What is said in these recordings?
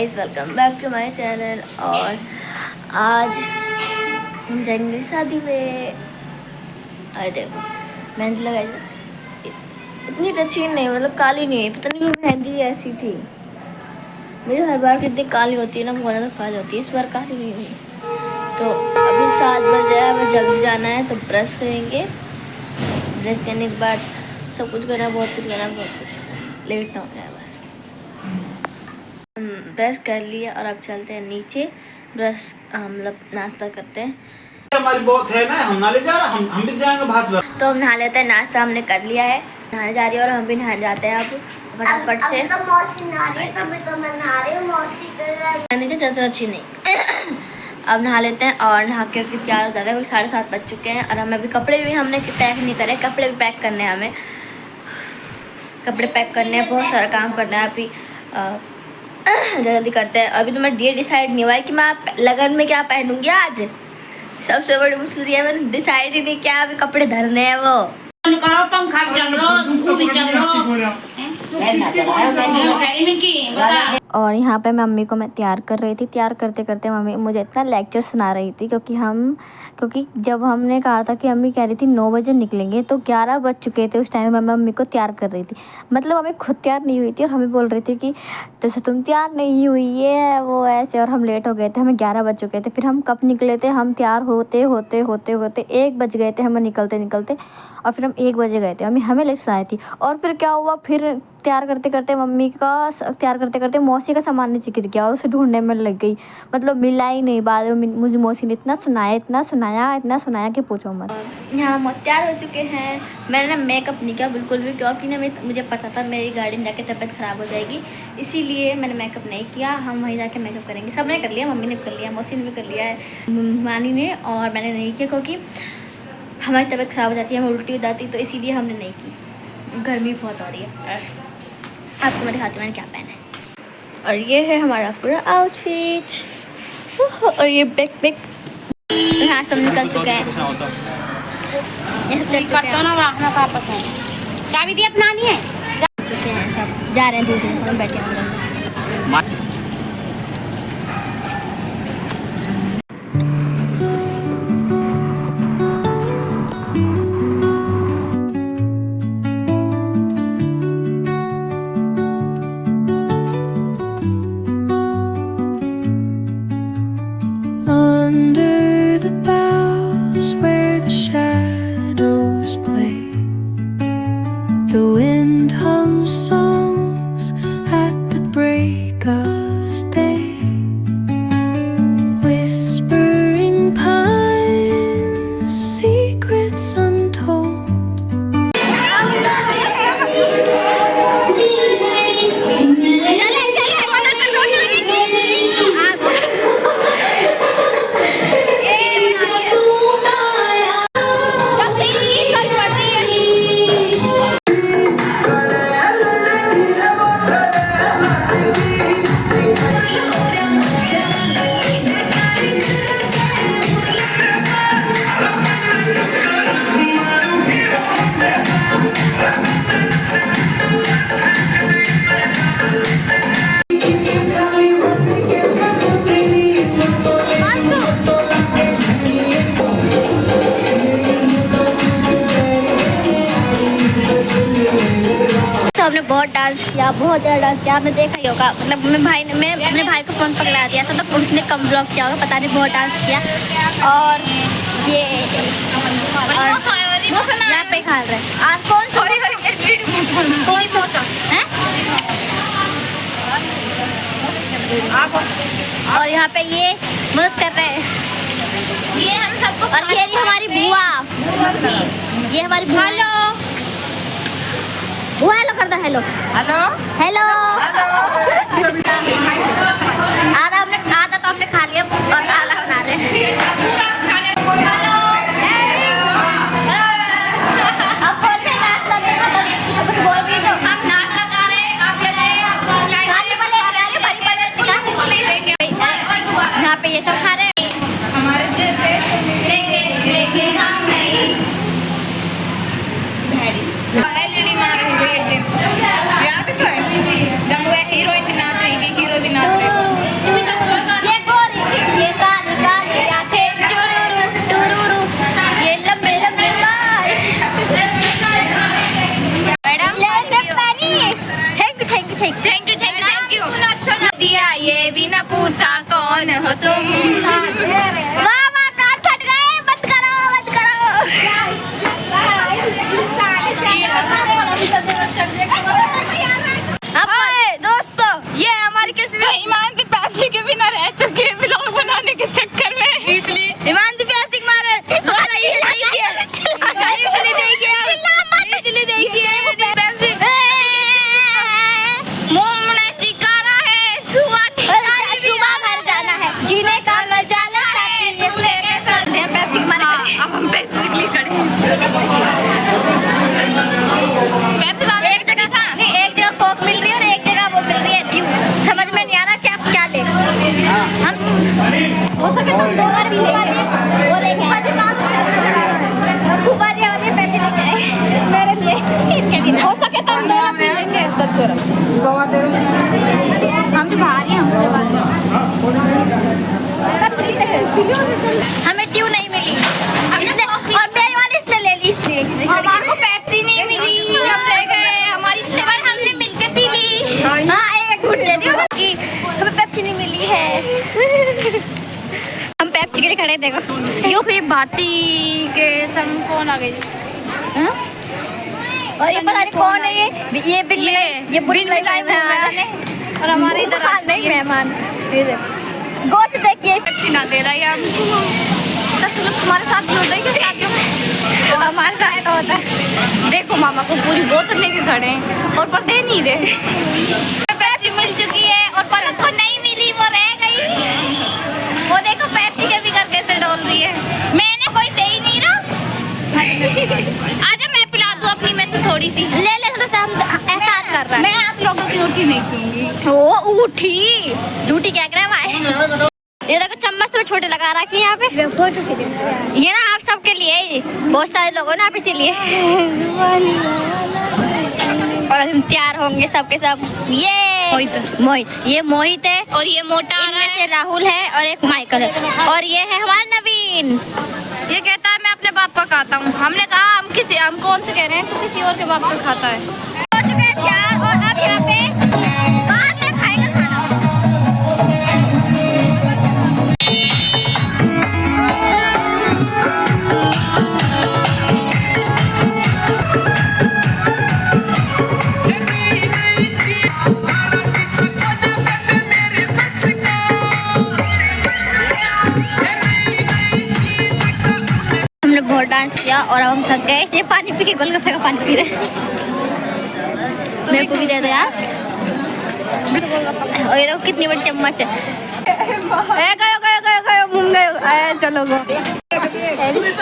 Guys, welcome back to my channel. और आज हम जाएंगे शादी में। अरे देखो मेहंदी लगाई, इतनी अच्छी नहीं, मतलब काली नहीं है, पता नहीं मेहंदी ऐसी थी। मेरी हर बार जितनी काली होती है ना, बहुत ज़्यादा काली होती है, इस बार काली नहीं हुई। तो अभी 7 बजे है, हमें जल्दी जाना है, तो ब्रश करेंगे। ब्रश करने के बाद सब कुछ करना है, बहुत कुछ करना है, बहुत कुछ, लेट ना हो जाए बस। ब्रश कर लिया और अब चलते हैं नीचे, ब्रश मतलब नाश्ता करते हैं। हमारी बहुत है ना, हम नाले जा रहे, हम भी जाएंगे भात। तो हम नहा लेते हैं, नाश्ता हमने कर लिया है, नहाने जा रही है और हम भी नहाने जाते हैं अब फटाफट से। तो मौसी नहा रही है, तभी तो मैं नहा रही हूँ। मौसी के नीचे चलते अच्छी नहीं। अब नहा लेते हैं और नहा के तैयार हो जाता है, कोई 7:30 बज चुके हैं। और हमें अभी कपड़े भी हमने पैक नहीं करे, कपड़े भी पैक करने हैं, हमें कपड़े पैक करने हैं, बहुत सारा काम करना है अभी। जल्दी करते हैं। अभी तो मैं ये डिसाइड नहीं हुआ है कि मैं लगन में क्या पहनूंगी आज। सबसे बड़ी मुश्किल ये है, मैंने डिसाइड ही नहीं किया अभी कपड़े धरने हैं वो। करो पंखा भी चल रहा, धूप भी चल रहा। और यहाँ पे मम्मी को मैं तैयार कर रही थी। तैयार करते करते मम्मी मुझे इतना लेक्चर सुना रही थी, क्योंकि जब हमने कहा था कि मम्मी कह रही थी 9 बजे निकलेंगे, तो 11 बज चुके थे उस टाइम में। मम्मी को तैयार कर रही थी, मतलब मम्मी खुद तैयार नहीं हुई थी और हमें बोल रही थी कि जैसे तुम तैयार नहीं हुई, ये वो ऐसे। और हम लेट हो गए थे, हमें 11 बज चुके थे। फिर हम कब निकले थे, हम तैयार होते होते होते होते 1 बज गए थे हमें निकलते निकलते। और फिर हम 1 बजे गए थे, मम्मी हमें लेट सुनाई थी। और फिर क्या हुआ, फिर तैयार करते करते मम्मी का तैयार करते करते मौसी का सामान नीचे गिर गया और उसे ढूंढने में लग गई, मतलब मिला ही नहीं। बाद में मुझे मौसी ने इतना सुनाया कि पूछो मत। यहाँ हम तैयार हो चुके हैं। मैंने ना मेकअप नहीं किया बिल्कुल भी, क्योंकि ना मुझे पता था मेरी गाड़ी में जाके तबीयत ख़राब हो जाएगी, इसीलिए मैंने मेकअप नहीं किया। हम वहीं जाके मेकअप करेंगे। सब ने कर लिया, मम्मी ने कर लिया, मौसी ने भी कर लिया है, मानी ने, और मैंने नहीं किया क्योंकि हमारी तबीयत ख़राब हो जाती है, हमें उल्टी हो जाती, तो इसीलिए हमने नहीं की। गर्मी बहुत हो रही है। आपको मैं दिखाती हूँ मैंने क्या पहना है। और ये है हमारा पूरा आउटफिट। और ये बैग यहाँ सब निकल चुके हैं, ये सब चल चुके हैं। चाबी दी अपना नहीं है, चुके हैं सब, जा रहे हैं दीदी, हम बैठे हैं। Under the boughs where the shadows play, the wind hums songs at the break of day, whispering pines, secrets untold. हमने बहुत डांस किया, बहुत ज़्यादा डांस किया, आपने देखा ही होगा। मतलब मैं अपने भाई को फ़ोन पकड़ा दिया था, तो उसने कम ब्लॉग किया होगा, पता नहीं, बहुत डांस किया। और ये यहाँ पे खा रहे हैं आप, कौन मौसम है। और यहाँ पे ये मदद कर रहे हैं, ये हम सबको। और ये हमारी बुआ, ये हमारी बुआ। वो हेलो कर दो, हेलो हेलो हेलो। आधा तो हमने खा लिया और आधा बना रहे हैं। पूरा खाने को हेलो। अब बोल रहे नाश्ता में तो कुछ बोल भी दो। हम नाश्ता कर रहे हैं, आप ले जाइए, आप चाय खाने वाले यहाँ पे ये सब खा रहे हैं। हमारे लेके हम नहीं एलईडी मार रही है एक दिन, याद तो है जब वो हीरोइन भी नाच रही थी, हीरो भी नाच रहे थे। ये भी न पूछा कौन हो तुम। वाह वाह कान फट गए, बंद करो बंद करो। हाय दोस्तों, ये हमारी किस्मत। ईमान दी पैसे के बिना रह चुके हैं व्लॉग बनाने के चक्कर में, इसलिए ईमान दी पैसे मारे जीने का नजारा है। अब हम पेप्सी के लिए खड़े हैं। एक जगह था नहीं, एक जगह कोक मिल रही है और एक जगह वो मिल रही है ड्यू। समझ में नहीं आ रहा कि आप क्या ले। हम हो सके तो दोनों भी लेंगे। वो लेके फूफा जी वाले पैसे लेके आए मेरे लिए, इनके लिए हो सके तो हम दोनों पी लेंगे। हम भी बाहर ही, हमसे बात हमें ट्यू नहीं मिली इसने, और मेरे वाले इसने ले ली। इसने हमारे को पेप्सी नहीं मिली, हम ले गए हमारी फ्लेवर, हमने मिलके पी ली। हाँ एक गुड दे दियो कि हमें पेप्सी नहीं मिली है। हम पेप्सी के लिए खड़े, देखो यूपी भाती के सम कौन आ गई। और ये पता नहीं कौन है, ये बिल्ली, ये बुरी मेहमान है और हमारे इधर नहीं मेहमान। गोश्त देखिए ना दे रहा है हमको। तुम्हारे साथ भी होता है क्या शादियों में? हमारे साथ होता है। देखो मामा को पूरी बोतल लेके खड़े हैं और पर दे नहीं रहे। पेप्सी मिल चुकी है और पलक को नहीं मिली, वो रह गई। वो देखो पेप्सी के भी कर कैसे डोल रही है। मैंने कोई दे ही नहीं रहा। आजा मैं पिला दूं अपनी में से थोड़ी सी। ले ले थोड़ा सा, हम एहसान कर रहा है। मैं आप लोगों की रोटी नहीं पीऊंगी। ओ उठी झूठी क्या कर रहा है। ये देखो चम्मच तो छोटे लगा रखी है यहाँ पे। ये ना आप सबके लिए, बहुत सारे लोगों ना आप इसीलिए। और हम तैयार होंगे सबके सब। ये मोहित, ये मोहित है और ये मोटा, इनमें से राहुल है और एक माइकल है और ये है हमारा नवीन। ये कहता है मैं अपने बाप का खाता हूँ। हमने कहा हम कौन से कह रहे हैं, तो किसी और के बाप का खाता है। हो चुका है तैयार और अब यहाँ पे बाद में खाएगा खाना। बहुत डांस किया और अब हम थक गए, इसलिए पानी पी के गोलगप्पे का पानी पी रहे हैं। मेरे को भी दे दो यार। और ये देखो कितनी बड़ी चम्मच है। चलो तो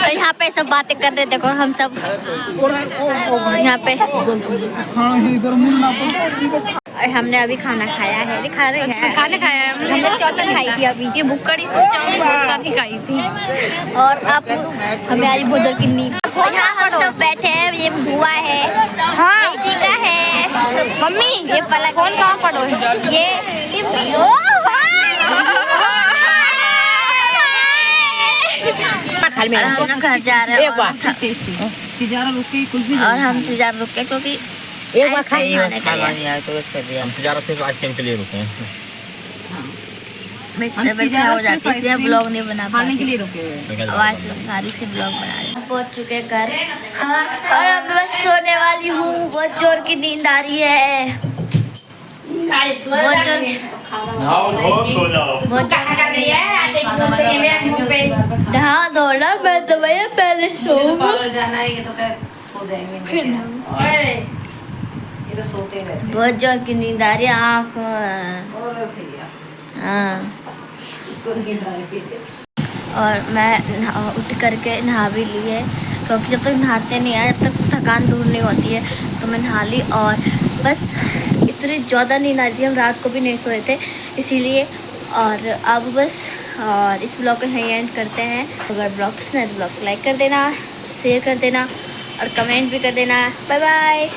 यहाँ पे सब बातें कर रहे, देखो हम सब यहाँ पे। और हमने अभी खाना खाया है, खाना खाया है हमने। चौटन खाई थी अभी, ये बुक्कड़ी चावल बहुत साथ ही खाई थी। और अब हमें आज भोजन की नींद। यहाँ हम सब बैठे हैं, ये बुआ है, हाँ इसी का है मम्मी। ये पलक कौन कहाँ पढ़ो, ये हम घर जा रहे हैं और हम तिजारा रुक के, क्योंकि एक बार खाने तो सिर्फ आइसक्रीम के लिए रुके हैं। हो जाती है इसलिए ब्लॉग नहीं बना पाते के लिए रुके। आवाज गाड़ी से ब्लॉग बना रहे। पहुंच चुके घर और अब बस सोने वाली हूँ। बहुत जोर की नींद आ रही है, बहुत जोर। नहा धोना मैं तो भैया पहले जाना है, ये तो सो जाएंगे। ये तो सोते रहते। बहुत जोर की नींद आ रही है। आँख हाँ। और मैं उठ करके नहा भी ली है, क्योंकि जब तक नहाते नहीं आए जब तक थकान दूर नहीं होती है। तो मैं नहा ली और बस इतनी ज़्यादा नींद आ रही थी, हम रात को भी नहीं सोए थे इसीलिए। और अब बस और इस ब्लॉग को यहीं एंड करते हैं। अगर ब्लॉग पसंद है तो ब्लॉग को लाइक कर देना, शेयर कर देना और कमेंट भी कर देना। Bye bye.